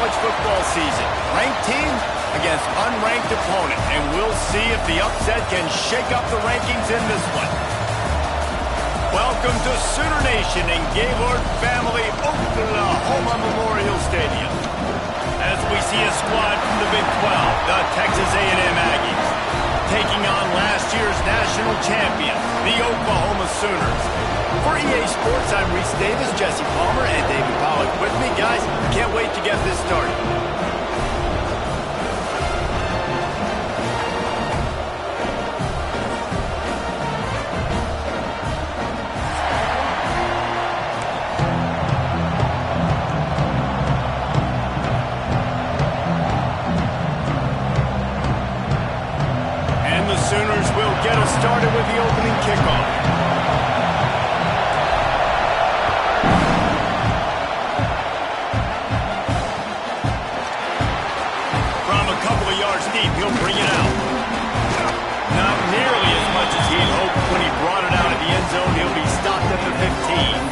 college football season. Ranked team against unranked opponent, and we'll see if the upset can shake up the rankings in this one. Welcome to Sooner Nation in Gaylord Family Oklahoma Memorial Stadium. As we see a squad from the Big 12, the Texas A&M Aggies, taking on last year's national champion, the Oklahoma Sooners. For EA Sports, I'm Reese Davis, Jesse Palmer, and David Pollack with me. Guys, can't wait to get this started. And the Sooners will get us started with the opening kickoff. He'll bring it out. Not nearly as much as he'd hoped when he brought it out of the end zone. He'll be stopped at the 15.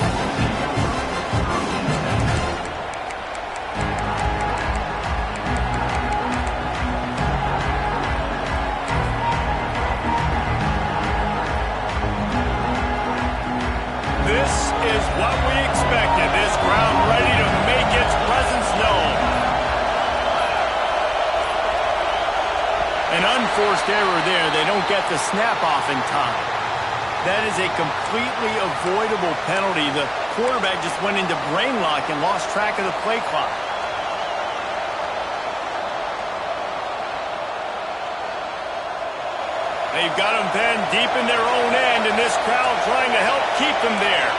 This is what we expected. This crowd ready to make its presence known. An unforced error there. They don't get the snap off in time. That is a completely avoidable penalty. The quarterback just went into brain lock and lost track of the play clock. They've got them then deep in their own end, and this crowd trying to help keep them there.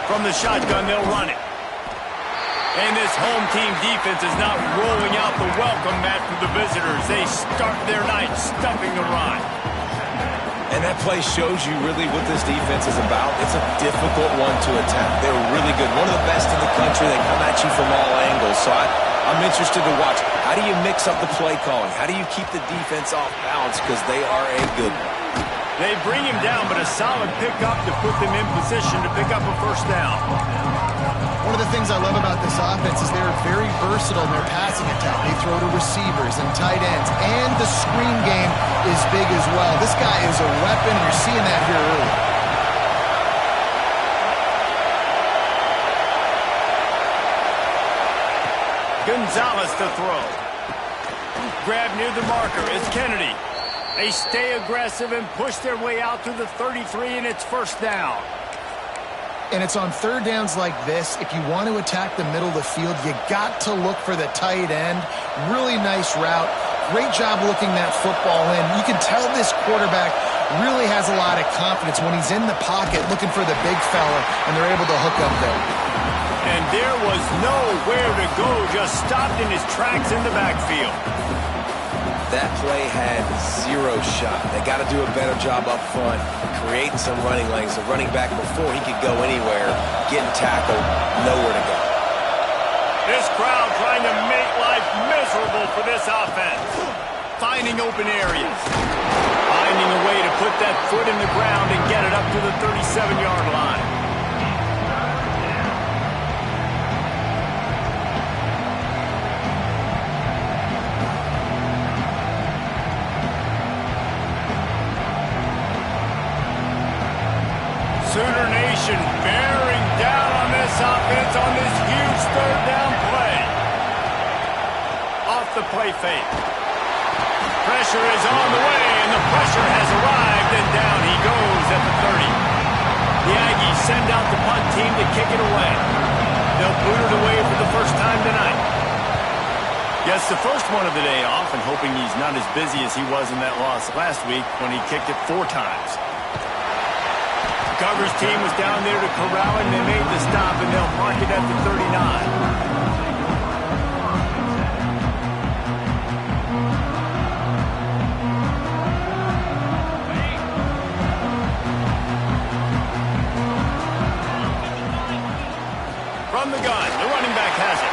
From the shotgun, they'll run it. And this home team defense is not rolling out the welcome mat for the visitors. They start their night stuffing the run. And that play shows you really what this defense is about. It's a difficult one to attack. They're really good. One of the best in the country. They come at you from all angles. So I'm interested to watch. How do you mix up the play calling? How do you keep the defense off balance? Because they are a good one. They bring him down, but a solid pickup to put them in position to pick up a first down. One of the things I love about this offense is they're very versatile in their passing attack. They throw to receivers and tight ends, and the screen game is big as well. This guy is a weapon, and you're seeing that here early. Gonzalez to throw. Grab near the marker is Kennedy. They stay aggressive and push their way out to the 33, and it's first down. And it's on third downs like this. If you want to attack the middle of the field, you got to look for the tight end. Really nice route. Great job looking that football in. You can tell this quarterback really has a lot of confidence when he's in the pocket looking for the big fella, and they're able to hook up there. And there was nowhere to go, just stopped in his tracks in the backfield. That play had zero shot. They got to do a better job up front, creating some running lanes. The running back before he could go anywhere, getting tackled, nowhere to go. This crowd trying to make life miserable for this offense. Finding open areas. Finding a way to put that foot in the ground and get it up to the 37-yard line. Sooner Nation bearing down on this offense on this huge third down play. Off the play fake. Pressure is on the way, and the pressure has arrived, and down he goes at the 30. The Aggies send out the punt team to kick it away. They'll boot it away for the first time tonight. Yes, the first one of the day off, and hoping he's not as busy as he was in that loss last week when he kicked it 4 times. Coverage team was down there to corral him. They made the stop, and they'll mark it at the 39. From the gun, the running back has it.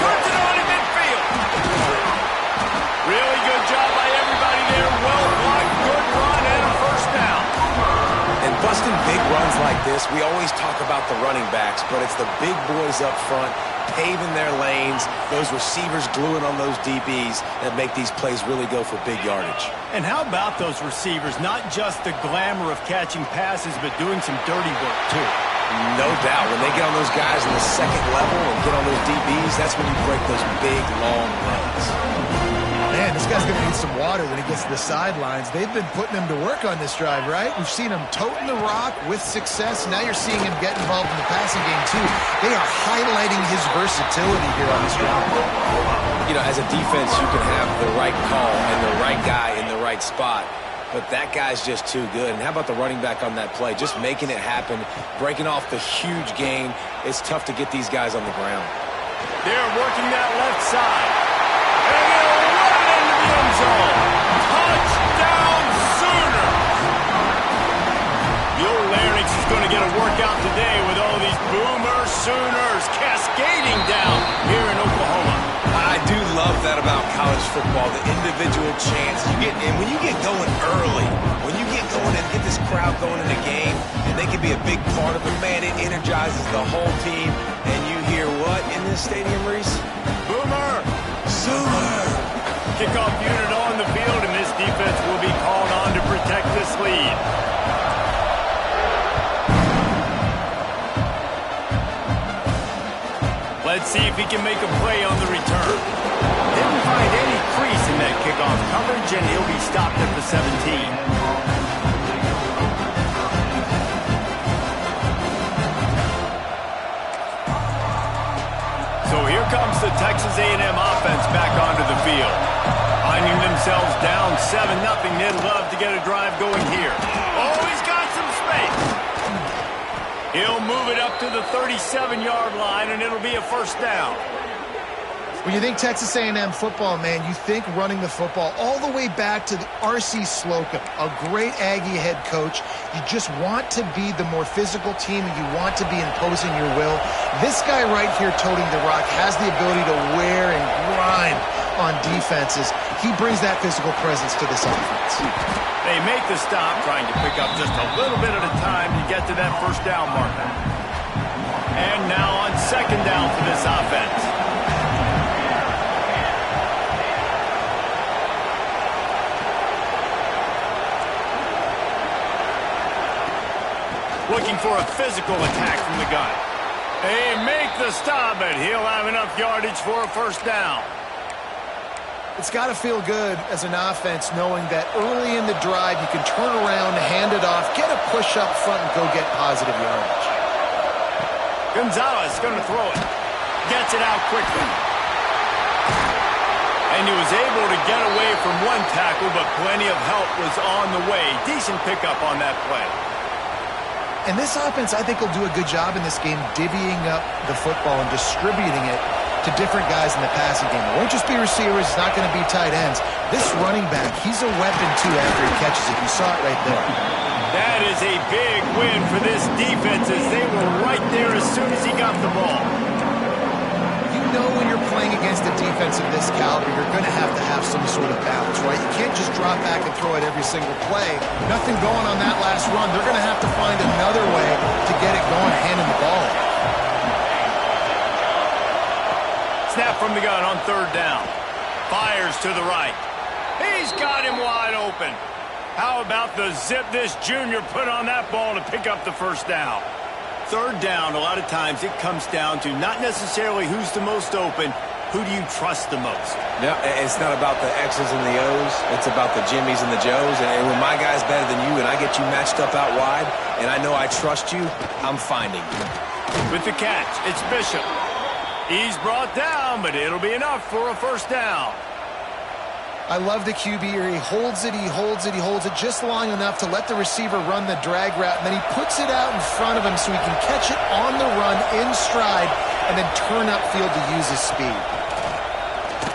Turns it on in midfield. Really good job by everybody there. Well blocked, good run, and a first down. And busting big runs like this, we always talk about the running backs, but it's the big boys up front paving their lanes, those receivers gluing on those DBs that make these plays really go for big yardage. And how about those receivers? Not just the glamour of catching passes, but doing some dirty work, too. No doubt. When they get on those guys in the second level and get on those DBs, that's when you break those big, long runs. Man, this guy's going to need some water when he gets to the sidelines. They've been putting him to work on this drive, right? We've seen him toting the rock with success. Now you're seeing him get involved in the passing game, too. They are highlighting his versatility here on this drive. You know, as a defense, you can have the right call and the right guy in the right spot, but that guy's just too good. And how about the running back on that play? Just making it happen, breaking off the huge gain. It's tough to get these guys on the ground. They're working that left side. And they'll run into the end zone. Touchdown Sooners! The old Larynx is going to get a workout today with all these Boomer Sooners cascading down here in Oklahoma. I do love that about college football, the individual chance you get. And when you get going early, when you get going and get this crowd going in the game, and they can be a big part of it, man, it energizes the whole team. And you hear what in this stadium, Reese? Boomer! Sooner! Kickoff unit on the field, and this defense will be called on to protect this lead. Let's see if he can make a play on the return. Didn't find any crease in that kickoff coverage, and he'll be stopped at the 17. So here comes the Texas A&M offense back onto the field. Finding themselves down 7-0, they'd love to get a drive going here. Oh, he's got some space. He'll move it up to the 37-yard line, and it'll be a first down. When you think Texas A&M football, man, you think running the football all the way back to the R.C. Slocum, a great Aggie head coach. You just want to be the more physical team, and you want to be imposing your will. This guy right here toting the rock has the ability to wear and grind on defenses. He brings that physical presence to this offense. They make the stop, trying to pick up just a little bit at a time to get to that first down marker. And now on second down for this offense. Looking for a physical attack from the gun. They make the stop, but he'll have enough yardage for a first down. It's got to feel good as an offense knowing that early in the drive you can turn around, hand it off, get a push up front, and go get positive yardage. Gonzalez going to throw it. Gets it out quickly. And he was able to get away from one tackle, but plenty of help was on the way. Decent pickup on that play. And this offense, I think, will do a good job in this game divvying up the football and distributing it to different guys in the passing game. It won't just be receivers. It's not going to be tight ends. This running back, he's a weapon, too, after he catches it. You saw it right there. That is a big win for this defense as they were right there as soon as he got the ball. You know when you're playing against a defense of this caliber, you're going to have some sort of balance, right? You can't just drop back and throw it every single play. Nothing going on that last run. They're going to have to find another way to get it going, handing the ball off. Snap from the gun on third down. Fires to the right. He's got him wide open. How about the zip this junior put on that ball to pick up the first down? Third down, a lot of times it comes down to not necessarily who's the most open, who do you trust the most? Yeah, it's not about the X's and the O's. It's about the Jimmies and the Joes. And when my guy's better than you and I get you matched up out wide and I know I trust you, I'm finding you. With the catch, it's Bishop. He's brought down, but it'll be enough for a first down. I love the QB here. He holds it, he holds it, he holds it just long enough to let the receiver run the drag route, and then he puts it out in front of him so he can catch it on the run in stride and then turn upfield to use his speed.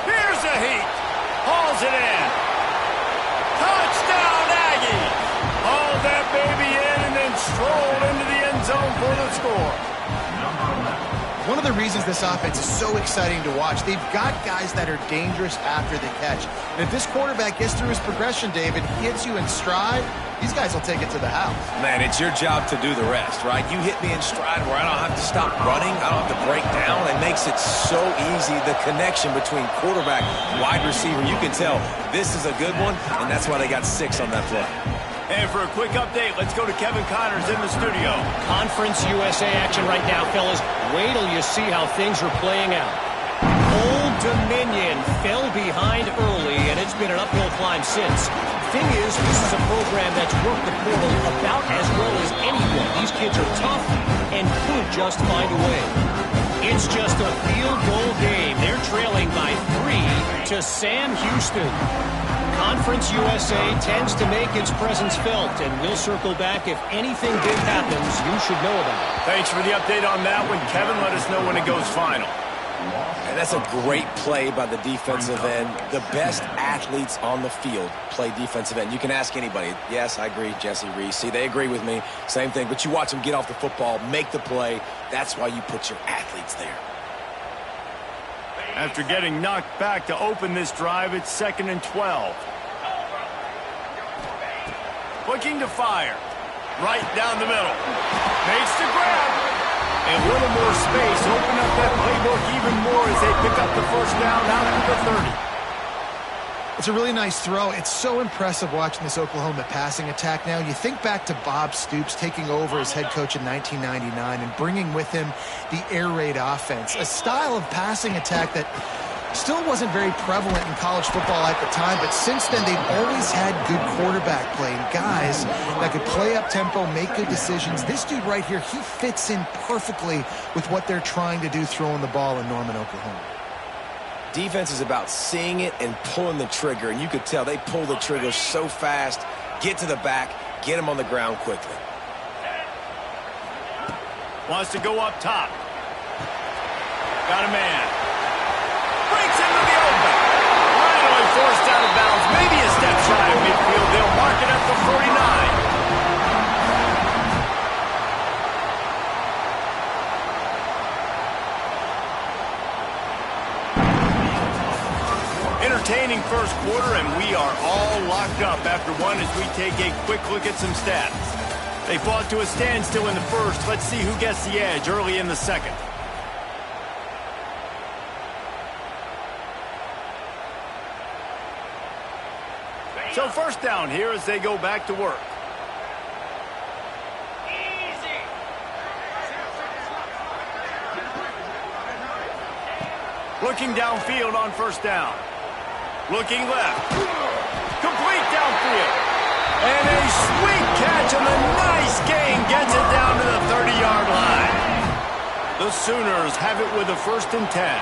Here's a heat. Hauls it in. Touchdown, Aggie. Hauled that baby in and then strolled into the end zone for the score. One of the reasons this offense is so exciting to watch, they've got guys that are dangerous after the catch. And if this quarterback gets through his progression, David, he hits you in stride, these guys will take it to the house. Man, it's your job to do the rest, right? You hit me in stride where I don't have to stop running. I don't have to break down. It makes it so easy. The connection between quarterback, wide receiver, you can tell this is a good one, and that's why they got 6 on that play. And for a quick update, let's go to Kevin Connors in the studio. Conference USA action right now, fellas. Wait till you see how things are playing out. Old Dominion fell behind early, and it's been an uphill climb since. Thing is, this is a program that's worked the portal about as well as anyone. These kids are tough and could just find a way. It's just a field goal game. They're trailing by 3 to Sam Houston. Conference USA tends to make its presence felt, and we'll circle back if anything big happens you should know about it. Thanks for the update on that one, Kevin. Let us know when it goes final. And that's a great play by the defensive end. The best athletes on the field play defensive end. You can ask anybody. Yes, I agree, Jesse Reese. See, they agree with me. Same thing. But you watch them get off the football, make the play. That's why you put your athletes there. After getting knocked back to open this drive, it's 2nd and 12. Looking to fire. Right down the middle. Makes the grab. And a little more space. Open up that playbook even more as they pick up the first down out to the 30. It's a really nice throw. It's so impressive watching this Oklahoma passing attack now. You think back to Bob Stoops taking over as head coach in 1999 and bringing with him the air raid offense, a style of passing attack that still wasn't very prevalent in college football at the time, but since then they've always had good quarterback play and guys that could play up tempo, make good decisions. This dude right here, he fits in perfectly with what they're trying to do throwing the ball in Norman, Oklahoma. Defense is about seeing it and pulling the trigger, and you could tell they pull the trigger so fast, get to the back, get him on the ground quickly. Wants to go up top. Got a man. Breaks into the open. Finally forced out of bounds. Maybe a step shy of midfield. They'll mark it at the 49. Entertaining first quarter, and we are all locked up after one as we take a quick look at some stats. They fought to a standstill in the first. Let's see who gets the edge early in the second. So first down here as they go back to work. Looking downfield on first down. Looking left. Complete downfield. And a sweet catch and a nice gain gets it down to the 30-yard line. The Sooners have it with a 1st and 10.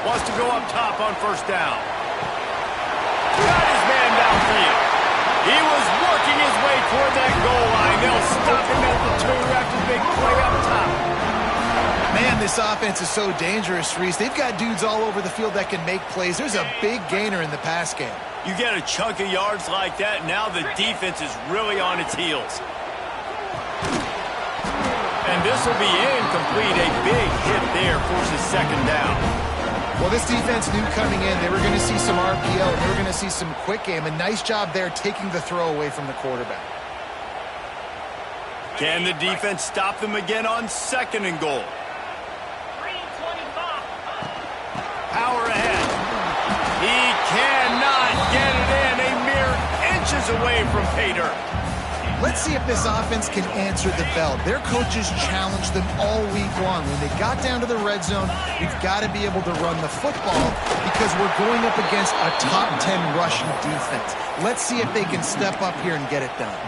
Wants to go up top on first down. Got his man downfield. He was working his way toward that goal line. They'll stop him at the 2 after the big play up top. Man, this offense is so dangerous, Reese. They've got dudes all over the field that can make plays. There's a big gainer in the pass game. You get a chunk of yards like that, now the defense is really on its heels. And this will be incomplete. A big hit there forces 2nd down. Well, this defense knew coming in they were going to see some RPO, and they were going to see some quick game. A nice job there taking the throw away from the quarterback. Can the defense stop them again on 2nd and goal? Power ahead. He cannot get it in. A mere inches away from pay dirt. Let's see if this offense can answer the bell. Their coaches challenged them all week long. When they got down to the red zone, we've got to be able to run the football because we're going up against a top 10 rushing defense. Let's see if they can step up here and get it done.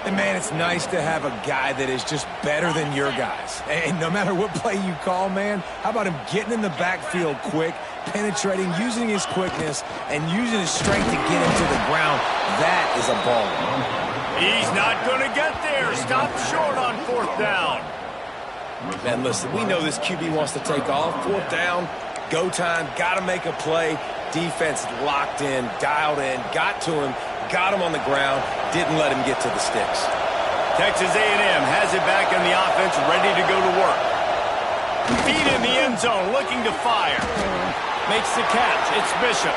And, man, it's nice to have a guy that is just better than your guys. And no matter what play you call, man, how about him getting in the backfield quick, penetrating, using his quickness, and using his strength to get him to the ground. That is a baller. He's not going to get there. Stop short on 4th down. Man, listen, we know this QB wants to take off. 4th down, go time, got to make a play. Defense locked in, dialed in, got to him, got him on the ground, didn't let him get to the sticks. Texas A&M has it back in the offense, ready to go to work. Feet in the end zone, looking to fire. Makes the catch. It's Bishop.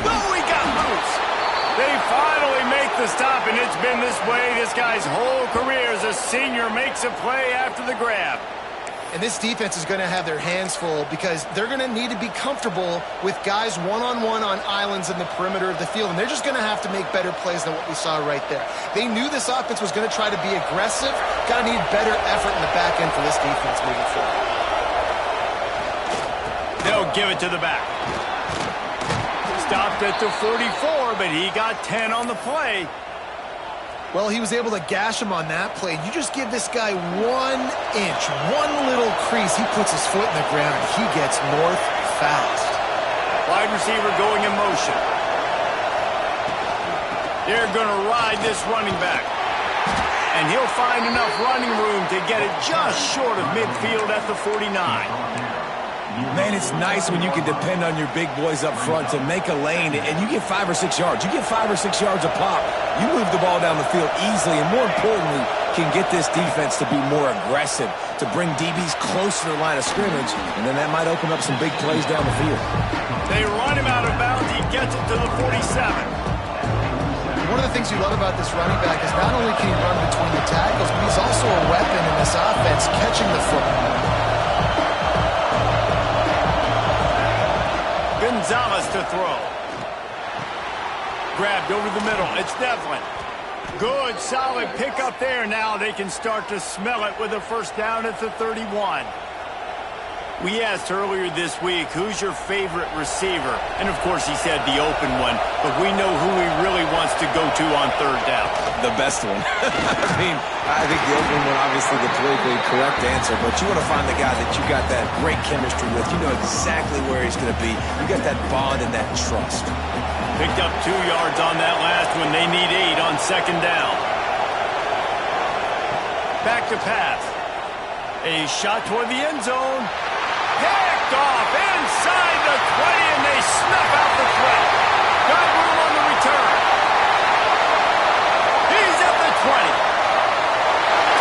Oh, he got loose. They finally make the stop, and it's been this way this guy's whole career as a senior makes a play after the grab. And this defense is going to have their hands full because they're going to need to be comfortable with guys one-on-one on islands in the perimeter of the field, and they're just going to have to make better plays than what we saw right there. They knew this offense was going to try to be aggressive. Got to need better effort in the back end for this defense moving forward. They'll give it to the back. Stopped at the 44, but he got 10 on the play. Well, he was able to gash him on that play. You just give this guy 1 inch, one little crease. He puts his foot in the ground, and he gets north fast. Wide receiver going in motion. They're going to ride this running back. And he'll find enough running room to get it just short of midfield at the 49. Man, it's nice when you can depend on your big boys up front to make a lane, and you get 5 or 6 yards. You get 5 or 6 yards a pop. You move the ball down the field easily, and more importantly, can get this defense to be more aggressive, to bring DBs closer to the line of scrimmage, and then that might open up some big plays down the field. They run him out of bounds. He gets it to the 47. One of the things you love about this running back is not only can he run between the tackles, but he's also a weapon in this offense catching the football. Gonzalez to throw. Grabbed over the middle. It's Devlin. Good, solid pickup there. Now they can start to smell it with a first down at the 31. We asked earlier this week, who's your favorite receiver? And, of course, he said the open one, but we know who he really wants to go to on third down. The best one. I think the open one, obviously the politically correct answer, but you want to find the guy that you got that great chemistry with. You know exactly where he's going to be. You got that bond and that trust. Picked up 2 yards on that last one. They need 8 on second down. Back to pass. A shot toward the end zone. Picked off inside the 20, and they snuff out the threat. Got room on the return. He's at the 20.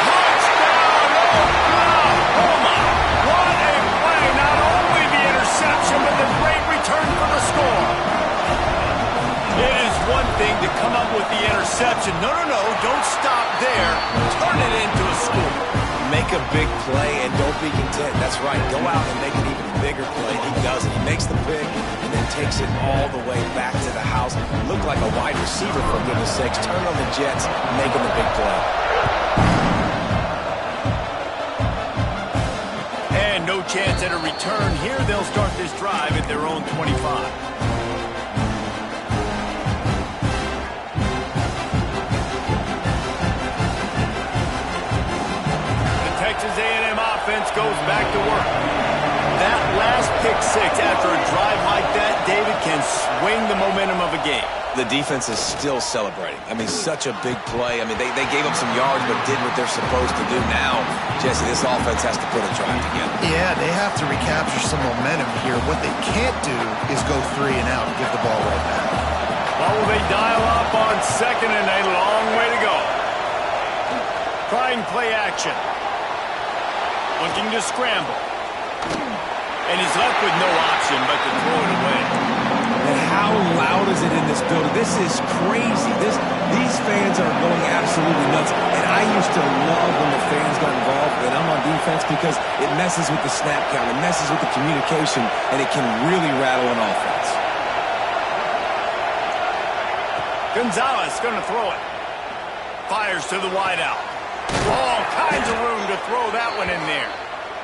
Touchdown, Oklahoma. What a play. Not only the interception, but the great return for the score. It is one thing to come up with the interception. No, don't stop there. Turn it into a score. Make a big play and don't be content. That's right. Go out and make an even bigger play. He does it. He makes the pick and then takes it all the way back to the house. Look like a wide receiver, for goodness sakes. Turn on the Jets, making the big play. And no chance at a return here. They'll start this drive at their own 25. Texas A&M offense goes back to work. That last pick six after a drive like that, David, can swing the momentum of a game. The defense is still celebrating. I mean, such a big play. I mean, they gave up some yards but did what they're supposed to do. Now, Jesse, this offense has to put a drive together. Yeah, they have to recapture some momentum here. What they can't do is go 3 and out and give the ball right back. Well, will they dial up on second and a long way to go? Trying play action. Looking to scramble. And he's left with no option but to throw it away. And how loud is it in this building? This is crazy. These fans are going absolutely nuts. And I used to love when the fans got involved when I'm on defense because it messes with the snap count. It messes with the communication, and it can really rattle an offense. Gonzalez going to throw it. Fires to the wideout. All kinds of room to throw that one in there.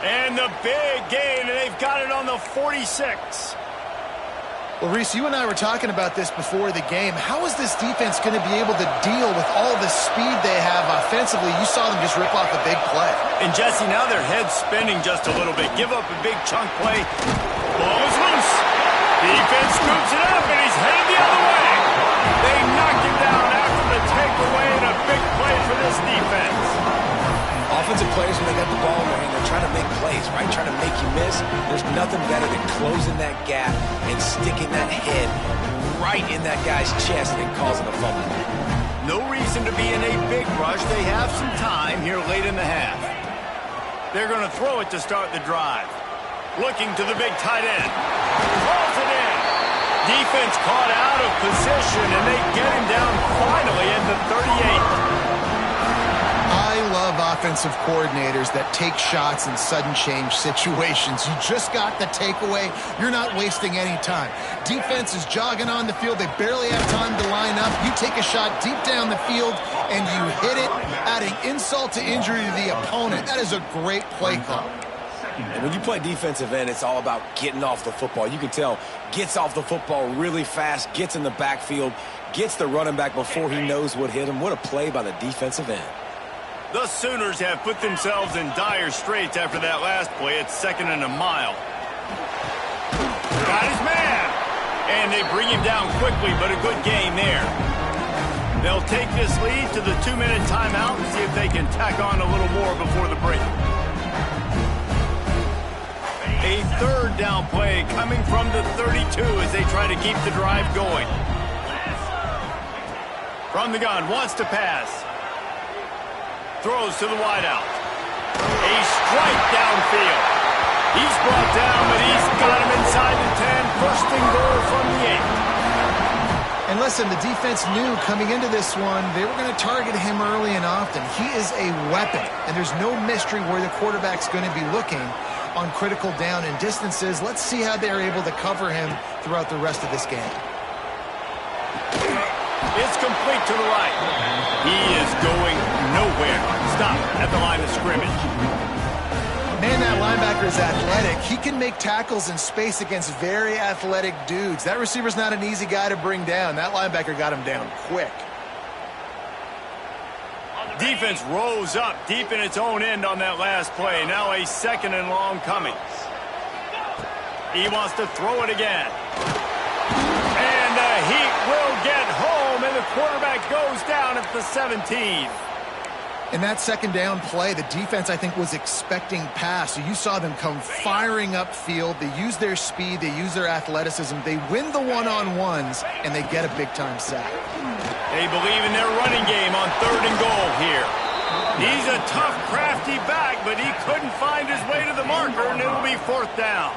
And the big gain, and they've got it on the 46. Well, Reese, you and I were talking about this before the game. How is this defense going to be able to deal with all the speed they have offensively? You saw them just rip off a big play. And, Jesse, now their head's spinning just a little bit. Give up a big chunk play. Ball is loose. Defense scoops it up, and he's headed the other way. They knocked him down after the takeaway, and a big play for this defense. Offensive players, when they got the ball in their hand, they're trying to make plays, right? Trying to make you miss. There's nothing better than closing that gap and sticking that head right in that guy's chest and causing a fumble. No reason to be in a big rush. They have some time here late in the half. They're going to throw it to start the drive. Looking to the big tight end. Throws it in. Defense caught out of position, and they get him down finally at the 38. I love offensive coordinators that take shots in sudden change situations. You just got the takeaway. You're not wasting any time. Defense is jogging on the field. They barely have time to line up. You take a shot deep down the field, and you hit it, adding insult to injury to the opponent. That is a great play call. And when you play defensive end, it's all about getting off the football. You can tell, gets off the football really fast, gets in the backfield, gets the running back before he knows what hit him. What a play by the defensive end. The Sooners have put themselves in dire straits after that last play. It's 2nd and a mile. Got his man. And they bring him down quickly, but a good game there. They'll take this lead to the 2-minute timeout and see if they can tack on a little more before the break. A 3rd down play coming from the 32 as they try to keep the drive going. From the gun, wants to pass. Throws to the wideout. A strike downfield. He's brought down, but he's got him inside the 10. First and goal from the 8. And listen, the defense knew coming into this one, they were going to target him early and often. He is a weapon, and there's no mystery where the quarterback's going to be looking on critical down and distances. Let's see how they're able to cover him throughout the rest of this game. It's complete to the right. He is going nowhere. Stop at the line of scrimmage. Man, that linebacker is athletic. He can make tackles in space against very athletic dudes. That receiver's not an easy guy to bring down. That linebacker got him down quick. Defense rose up deep in its own end on that last play. Now a 2nd and long coming. He wants to throw it again. And the Heat will get home, and the quarterback goes down at the 17. In that 2nd down play, the defense, I think, was expecting pass. So you saw them come firing upfield. They use their speed. They use their athleticism. They win the one-on-ones, and they get a big-time sack. They believe in their running game on 3rd and goal here. He's a tough, crafty back, but he couldn't find his way to the marker, and it'll be 4th down.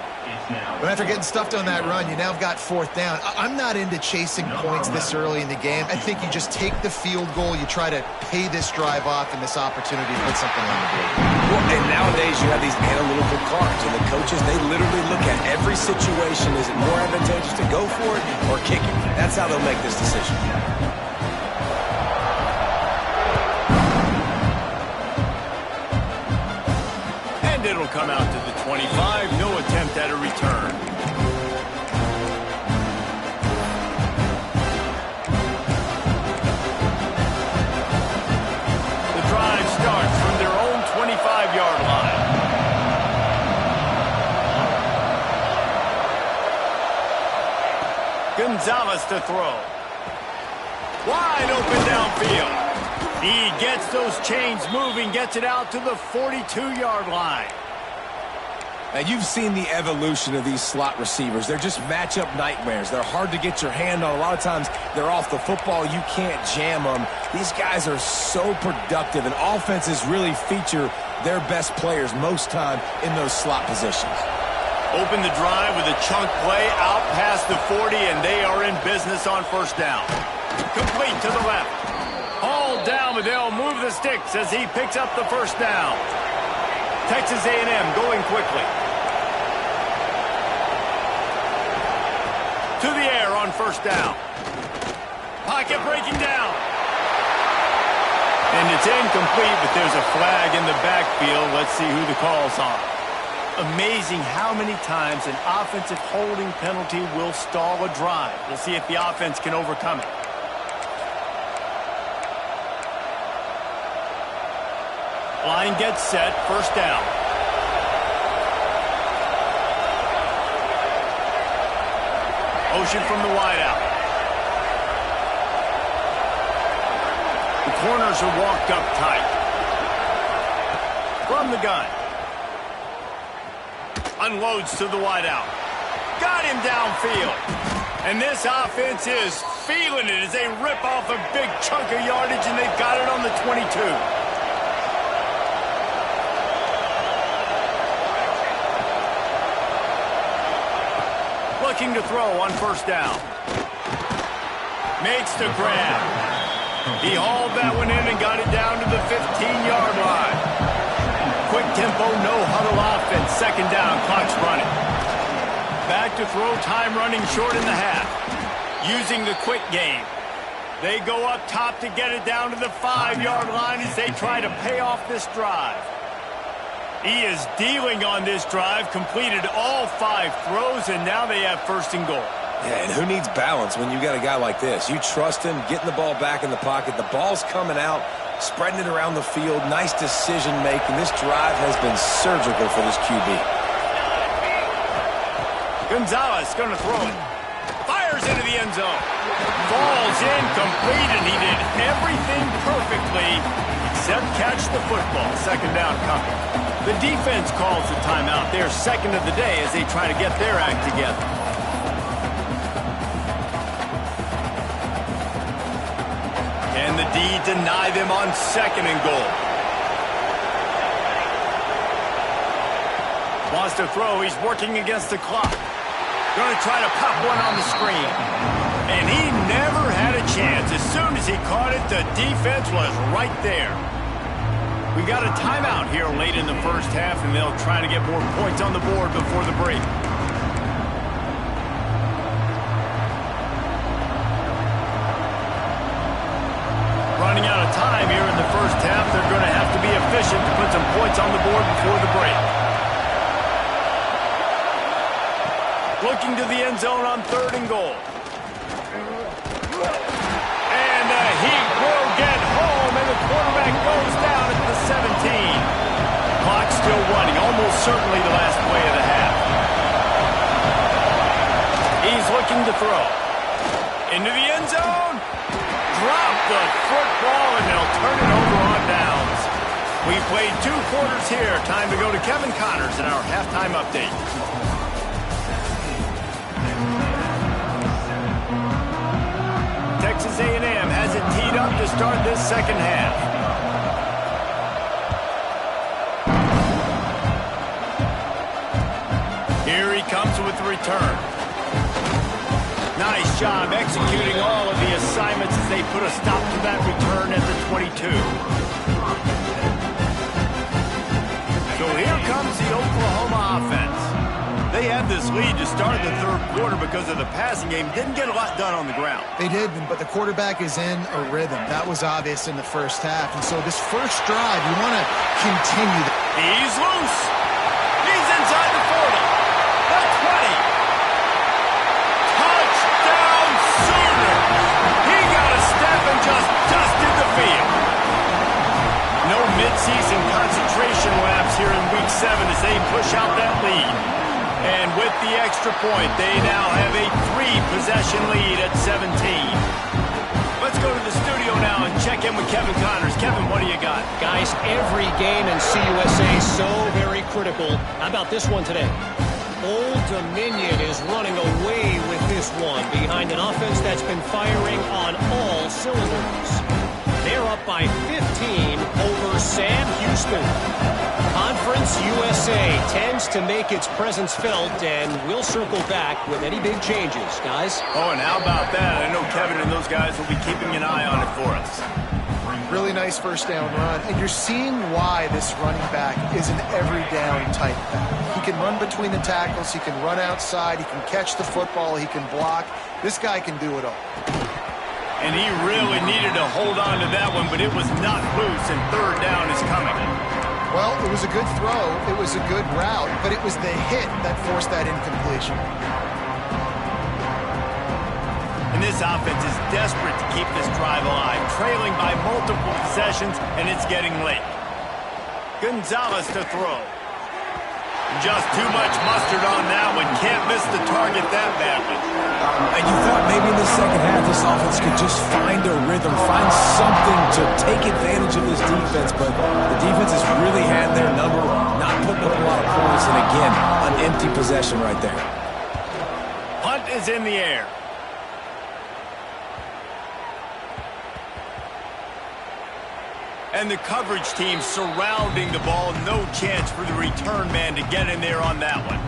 But after getting stuffed on that run, you now have got 4th down. I'm not into chasing points this early in the game. I think you just take the field goal. You try to pay this drive off and this opportunity to put something on the board. Well, and nowadays you have these analytical cards, and the coaches, they literally look at every situation. Is it more advantageous to go for it or kick it? That's how they'll make this decision. It'll come out to the 25. No attempt at a return. The drive starts from their own 25-yard line. Gonzalez to throw. Wide open downfield. He gets those chains moving, gets it out to the 42-yard line. Now, you've seen the evolution of these slot receivers. They're just matchup nightmares. They're hard to get your hand on. A lot of times, they're off the football. You can't jam them. These guys are so productive, and offenses really feature their best players most time in those slot positions. Open the drive with a chunk play out past the 40, and they are in business on 1st down. Complete to the left. Hauled down, but they'll move the sticks as he picks up the 1st down. Texas A&M going quickly. To the air on 1st down. Pocket breaking down. And it's incomplete, but there's a flag in the backfield. Let's see who the call's on. Amazing how many times an offensive holding penalty will stall a drive. We'll see if the offense can overcome it. Line gets set, 1st down. Motion from the wideout. The corners are walked up tight. From the gun. Unloads to the wideout. Got him downfield. And this offense is feeling it as they rip off a big chunk of yardage, and they've got it on the 22. looking to throw on first down. Makes the grab. He hauled that one in and got it down to the 15-yard line. Quick tempo, no huddle offense. Second down, clock's running. Back to throw, time running short in the half. Using the quick game. They go up top to get it down to the 5-yard line as they try to pay off this drive. He is dealing on this drive, completed all 5 throws, and now they have first and goal. Yeah, and who needs balance when you got a guy like this? You trust him, getting the ball back in the pocket. The ball's coming out, spreading it around the field. Nice decision-making. This drive has been surgical for this QB. Gonzalez going to throw it. Fires into the end zone. Falls in, complete, and he did everything perfectly except catch the football. Second down coming. The defense calls the timeout. They're second of the day as they try to get their act together. And the D deny them on second and goal. Wants to throw. He's working against the clock. Going to try to pop one on the screen. And he never had a chance. As soon as he caught it, the defense was right there. We got a timeout here late in the first half, and they'll try to get more points on the board before the break. Running out of time here in the first half. They're going to have to be efficient to put some points on the board before the break. Looking to the end zone on third and goal. And he will get home, and the quarterback goes down at the 17. Clock still running, almost certainly the last play of the half. He's looking to throw. Into the end zone. Drop the football, and they'll turn it over on downs. We played 2 quarters here. Time to go to Kevin Connors in our halftime update. Texas A&M has it teed up to start this second half. Here he comes with the return. Nice job executing all of the assignments as they put a stop to that return at the 22. So here comes the Oklahoma offense. They had this lead to start the third quarter because of the passing game. Didn't get a lot done on the ground. They did, but the quarterback is in a rhythm. That was obvious in the first half. And so this first drive, you want to continue that. He's loose. He's inside the 40. The 20. Touchdown Sooners. He got a step and just dusted the field. No midseason concentration laps here in Week 7 as they push out that lead. And with the extra point, they now have a 3-possession lead at 17. Let's go to the studio now and check in with Kevin Connors. Kevin, what do you got? Guys, every game in CUSA so very critical. How about this one today? Old Dominion is running away with this one behind an offense that's been firing on all cylinders. They're up by 15 over Sam Houston. Conference USA tends to make its presence felt, and we'll circle back with any big changes, guys. Oh, and how about that? I know Kevin and those guys will be keeping an eye on it for us. Really nice first down run, and you're seeing why this running back is an every down type back. He can run between the tackles, he can run outside, he can catch the football, he can block. This guy can do it all. And he really needed to hold on to that one, but it was not loose, and third down is coming. Well, it was a good throw, it was a good route, but it was the hit that forced that incompletion. And this offense is desperate to keep this drive alive, trailing by multiple possessions, and it's getting late. Gonzalez to throw. Just too much mustard on that one. Can't miss the target that badly. And you thought maybe in the second half this offense could just find a rhythm, find something to take advantage of this defense, but the defense has really had their number, not putting up a lot of points, and again, an empty possession right there. Punt is in the air. And the coverage team surrounding the ball. No chance for the return man to get in there on that one.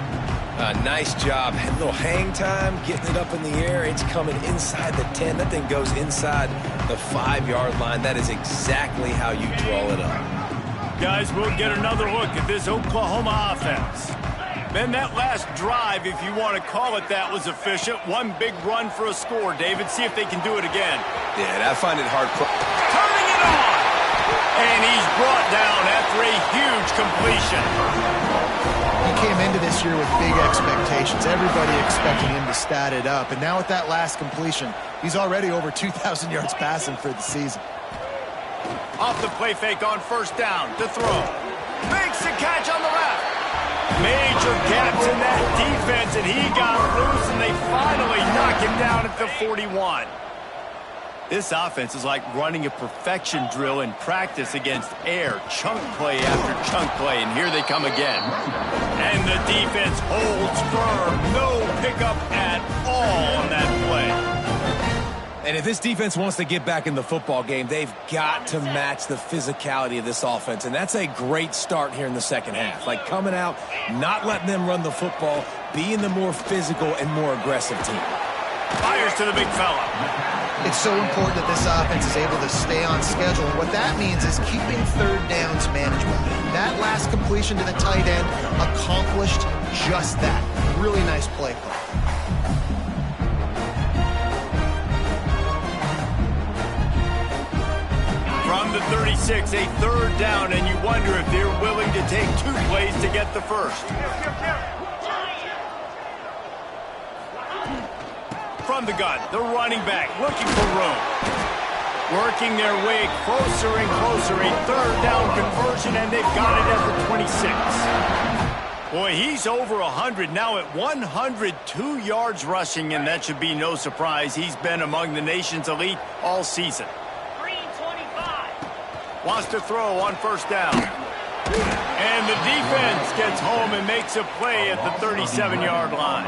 Nice job. A little hang time, getting it up in the air. It's coming inside the 10. That thing goes inside the 5-yard line. That is exactly how you draw it up. Guys, we'll get another look at this Oklahoma offense. Then that last drive, if you want to call it that, was efficient. One big run for a score. David, see if they can do it again. Yeah, I find it hard. Turning it on! And he's brought down after a huge completion. He came into this year with big expectations. Everybody expecting him to stat it up. And now with that last completion, he's already over 2,000 yards passing for the season. Off the play fake on first down to throw. Makes the catch on the left. Major gaps in that defense, and he got loose, and they finally knock him down at the 41. This offense is like running a perfection drill in practice against air. Chunk play after chunk play, and here they come again. And the defense holds firm. No pickup at all on that play. And if this defense wants to get back in the football game, they've got to match the physicality of this offense. And that's a great start here in the second half. Like coming out, not letting them run the football, being the more physical and more aggressive team. Fires to the big fella. It's so important that this offense is able to stay on schedule. And what that means is keeping third downs manageable. That last completion to the tight end accomplished just that. Really nice play call. From the 36, a third down, and you wonder if they're willing to take 2 plays to get the first. From the gun, the running back looking for room. Working their way closer and closer, a third down conversion, and they've got it at the 26. Boy, he's over 100 now at 102 yards rushing, and that should be no surprise. He's been among the nation's elite all season. Wants to throw on first down. And the defense gets home and makes a play at the 37-yard line.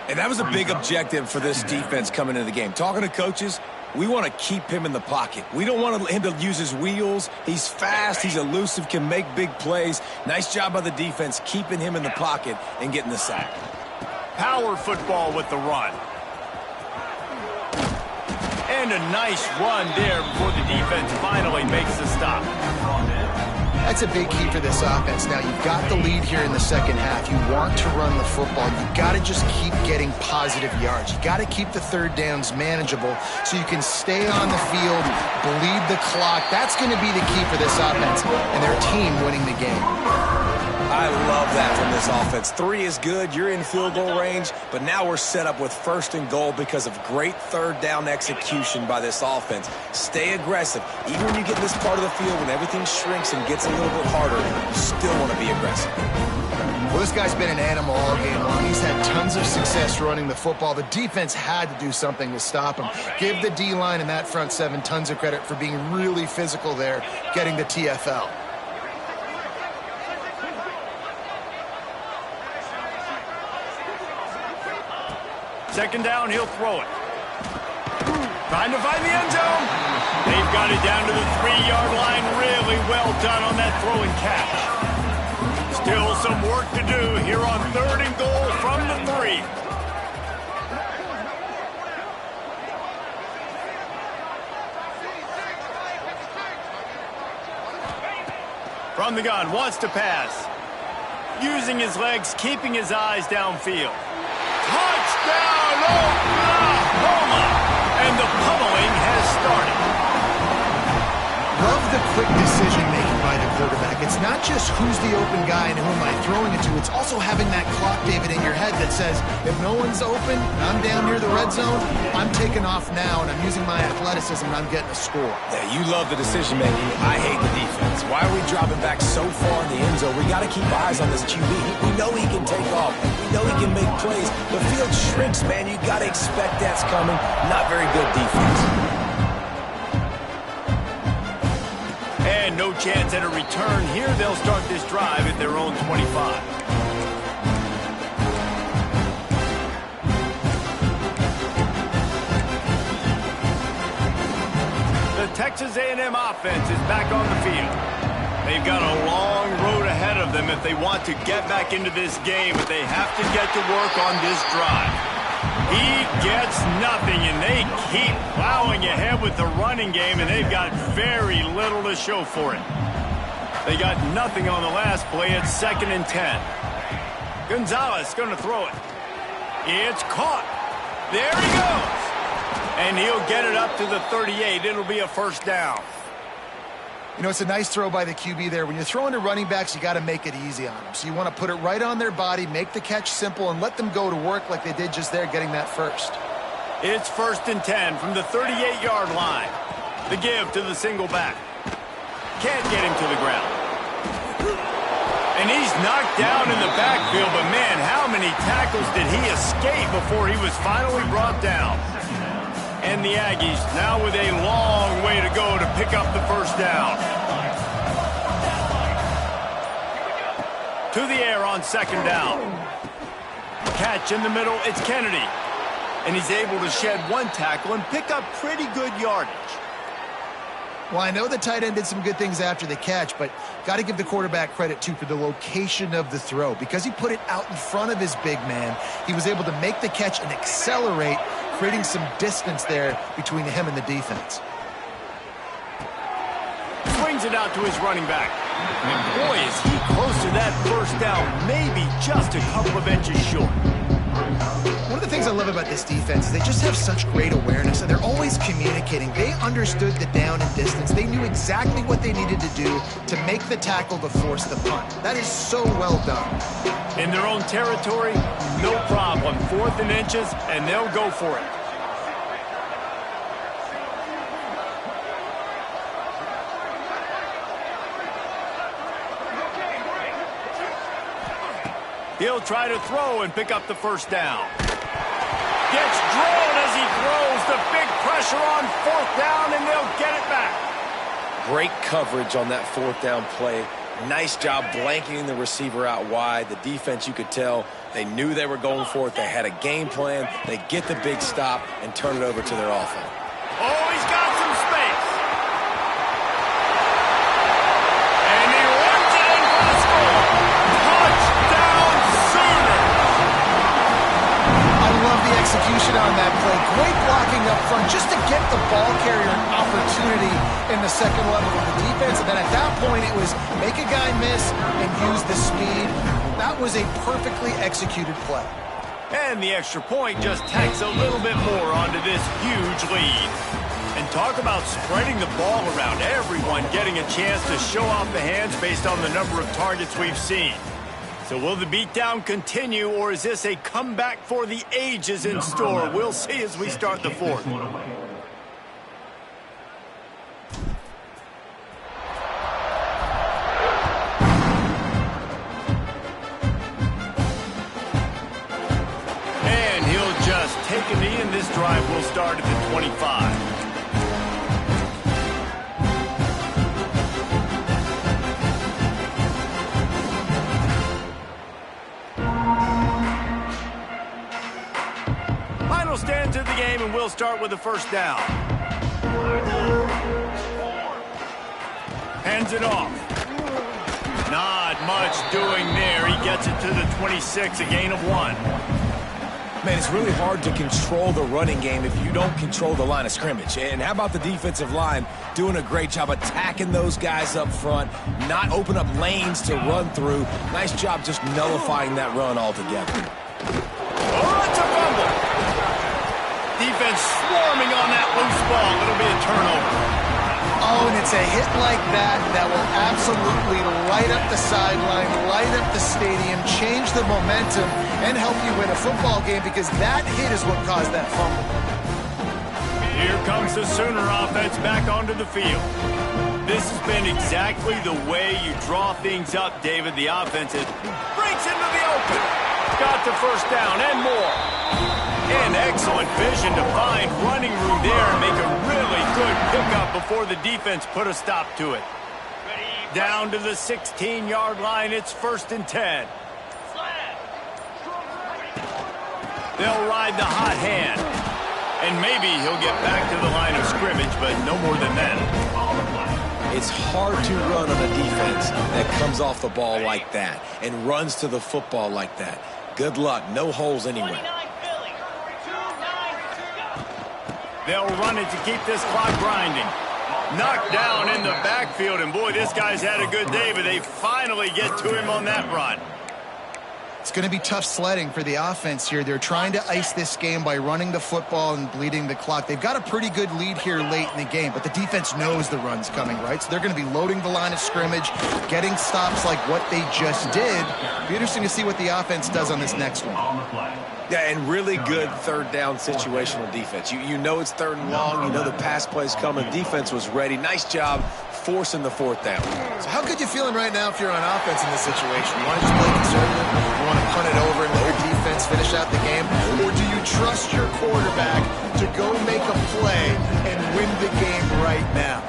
And that was a big objective for this defense coming into the game. Talking to coaches, we want to keep him in the pocket. We don't want him to use his wheels. He's fast, he's elusive, can make big plays. Nice job by the defense keeping him in the pocket and getting the sack. Power football with the run. And a nice run there before the defense finally makes the stop. That's a big key for this offense. Now, you've got the lead here in the second half. You want to run the football. You've got to just keep getting positive yards. You've got to keep the third downs manageable so you can stay on the field, bleed the clock. That's going to be the key for this offense and their team winning the game. I love that from this offense. 3 is good. You're in field goal range, but now we're set up with first and goal because of great third down execution by this offense. Stay aggressive. Even when you get in this part of the field, when everything shrinks and gets a little bit harder, you still want to be aggressive. Well, this guy's been an animal all game long. He's had tons of success running the football. The defense had to do something to stop him. Give the D-line and that front 7 tons of credit for being really physical there, getting the TFL. Second down, he'll throw it. Trying to find the end zone. They've got it down to the 3-yard line. Really well done on that throw and catch. Still some work to do here on third and goal from the 3. From the gun, wants to pass. Using his legs, keeping his eyes downfield. Touchdown, Oklahoma! And the pummeling has started. Love the quick decision-making by the quarterback. It's not just who's the open guy and who am I throwing it to. It's also having that clock, David, in your head that says, if no one's open and I'm down near the red zone, I'm taking off now and I'm using my athleticism and I'm getting a score. Yeah, you love the decision-making. I hate the defense. Why are we dropping back so far in the end zone? We got to keep eyes on this QB. We know he can take off. We know he can make plays. The field shrinks, man. You got to expect that's coming. Not very good defense. And no chance at a return here. They'll start this drive at their own 25. The Texas A&M offense is back on the field. They've got a long road ahead of them if they want to get back into this game, but they have to get to work on this drive. He gets nothing, and they keep plowing ahead with the running game, and they've got very little to show for it. They got nothing on the last play. It's 2nd and 10. Gonzalez going to throw it. It's caught. There he goes. And he'll get it up to the 38. It'll be a first down. You know, it's a nice throw by the QB there. When you're throwing to running backs, you got to make it easy on them. So you want to put it right on their body, make the catch simple, and let them go to work like they did just there, getting that first. It's 1st and 10 from the 38-yard line. The give to the single back. Can't get him to the ground. And he's knocked down in the backfield, but man, how many tackles did he escape before he was finally brought down? And the Aggies now with a long way to go to pick up the first down. To the air on 2nd down. Catch in the middle, it's Kennedy. And he's able to shed one tackle and pick up pretty good yardage. Well, I know the tight end did some good things after the catch, but got to give the quarterback credit, too, for the location of the throw. Because he put it out in front of his big man, he was able to make the catch and accelerate, creating some distance there between him and the defense. Swings it out to his running back. And boy, is he close to that first down, maybe just a couple of inches short. One of the things I love about this defense is they just have such great awareness, and they're always communicating. They understood the down and distance. They knew exactly what they needed to do to make the tackle to force the punt. That is so well done. In their own territory, no problem. 4th and inches, and they'll go for it. He'll try to throw and pick up the first down. Gets drilled as he throws. The big pressure on 4th down, and they'll get it back. Great coverage on that 4th down play. Nice job blanketing the receiver out wide. The defense, you could tell, they knew they were going for it. They had a game plan. They get the big stop and turn it over to their offense. Oh, he's got some space. And he runs it in for the score. Touchdown Sooners. I love the execution on that play. Great blocking up front just to get the ball carrier an opportunity in the second level of the defense. And then at that point, it was make a guy miss and use the speed. That was a perfectly executed play. And the extra point just tacks a little bit more onto this huge lead. And talk about spreading the ball around. Everyone getting a chance to show off the hands based on the number of targets we've seen. So will the beatdown continue, or is this a comeback for the ages in store? We'll see as we start the 4th. And he'll just take a knee, and this drive will start at the 25. Stands in the game, and we'll start with the first down. Hands it off. Not much doing there. He gets it to the 26, a gain of 1. Man, it's really hard to control the running game if you don't control the line of scrimmage. And how about the defensive line doing a great job attacking those guys up front, not open up lanes to run through. Nice job just nullifying that run altogether. Oh, it's a fumble. Defense swarming on that loose ball. It'll be a turnover. Oh, and it's a hit like that that will absolutely light up the sideline, light up the stadium, change the momentum, and help you win a football game, because that hit is what caused that fumble. Here comes the Sooner offense back onto the field. This has been exactly the way you draw things up, David. The offense breaks into the open. Got the first down and more. And excellent vision to find running room there and make a really good pickup before the defense put a stop to it. Down to the 16-yard line, it's 1st and 10. They'll ride the hot hand. And maybe he'll get back to the line of scrimmage, but no more than that. It's hard to run on a defense that comes off the ball like that and runs to the football like that. Good luck. No holes anywhere. They'll run it to keep this clock grinding. Knocked down in the backfield, and boy, this guy's had a good day, but they finally get to him on that run. It's going to be tough sledding for the offense here. They're trying to ice this game by running the football and bleeding the clock. They've got a pretty good lead here late in the game, but the defense knows the run's coming, right? So they're going to be loading the line of scrimmage, getting stops like what they just did. Be interesting to see what the offense does on this next one. Yeah, and really good third down situational defense. You know it's third and long. You know the pass play's coming. Defense was ready. Nice job forcing the fourth down. So how good you feeling right now if you're on offense in this situation? You want to just play conservative? You want to punt it over and let your defense finish out the game? Or do you trust your quarterback to go make a play and win the game right now?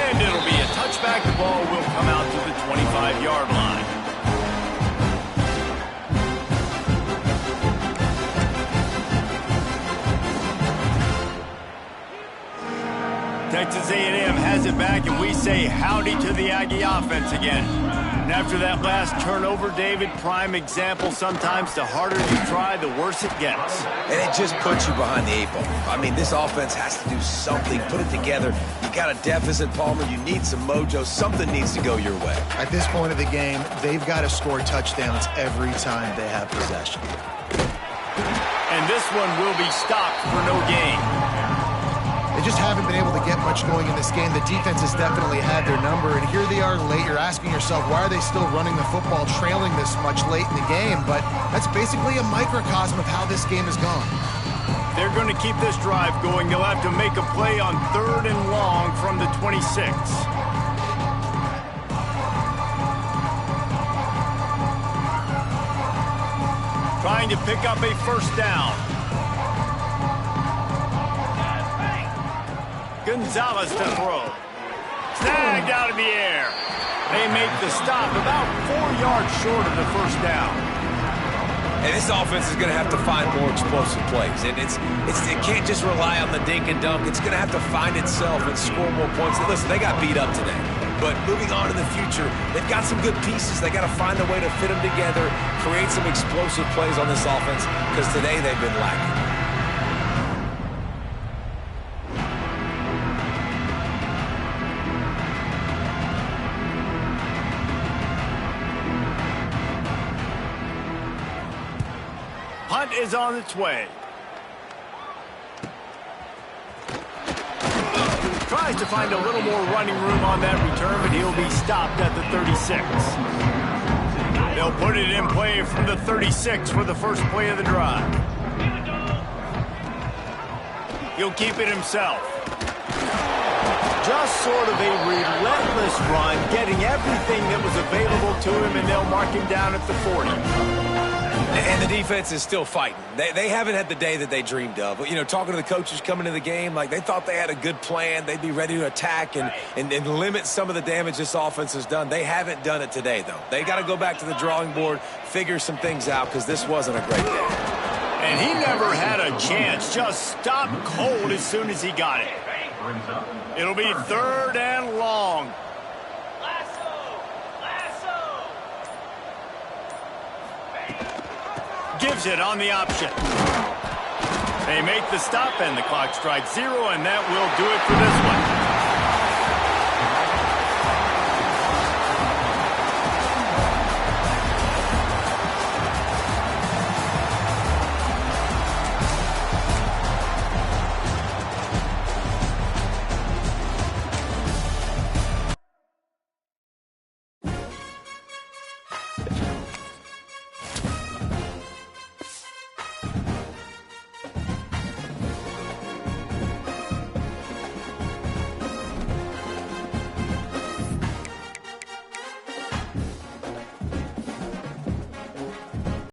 And it'll be a touchback. The ball will come out to the 25-yard line. Texas A&M has it back, and we say howdy to the Aggie offense again. And after that last turnover, David, prime example, sometimes the harder you try, the worse it gets. And it just puts you behind the 8 ball. I mean, this offense has to do something, put it together. You got a deficit, Palmer. You need some mojo. Something needs to go your way. At this point of the game, they've got to score touchdowns every time they have possession. And this one will be stopped for no gain. They just haven't been able to get much going in this game. The defense has definitely had their number, and here they are late. You're asking yourself, why are they still running the football, trailing this much late in the game? But that's basically a microcosm of how this game has gone. They're going to keep this drive going. They'll have to make a play on 3rd and long from the 26. Trying to pick up a first down. Gonzalez to throw. Snagged out of the air. They make the stop about 4 yards short of the first down. And this offense is going to have to find more explosive plays. And it can't just rely on the dink and dunk. It's going to have to find itself and score more points. And listen, they got beat up today. But moving on in the future, they've got some good pieces. They got to find a way to fit them together, create some explosive plays on this offense, because today they've been lacking. Punt is on its way. Tries to find a little more running room on that return, but he'll be stopped at the 36. They'll put it in play from the 36 for the first play of the drive. He'll keep it himself. Just sort of a relentless run, getting everything that was available to him, and they'll mark him down at the 40. And the defense is still fighting. They haven't had the day that they dreamed of. But, you know, talking to the coaches coming into the game, like they thought they had a good plan. They'd be ready to attack and limit some of the damage this offense has done. They haven't done it today, though. They got to go back to the drawing board, figure some things out, because this wasn't a great day. And he never had a chance. Just stopped cold as soon as he got it. It'll be 3rd and long. Gives it on the option. They make the stop, and the clock strikes 0, and that will do it for this one.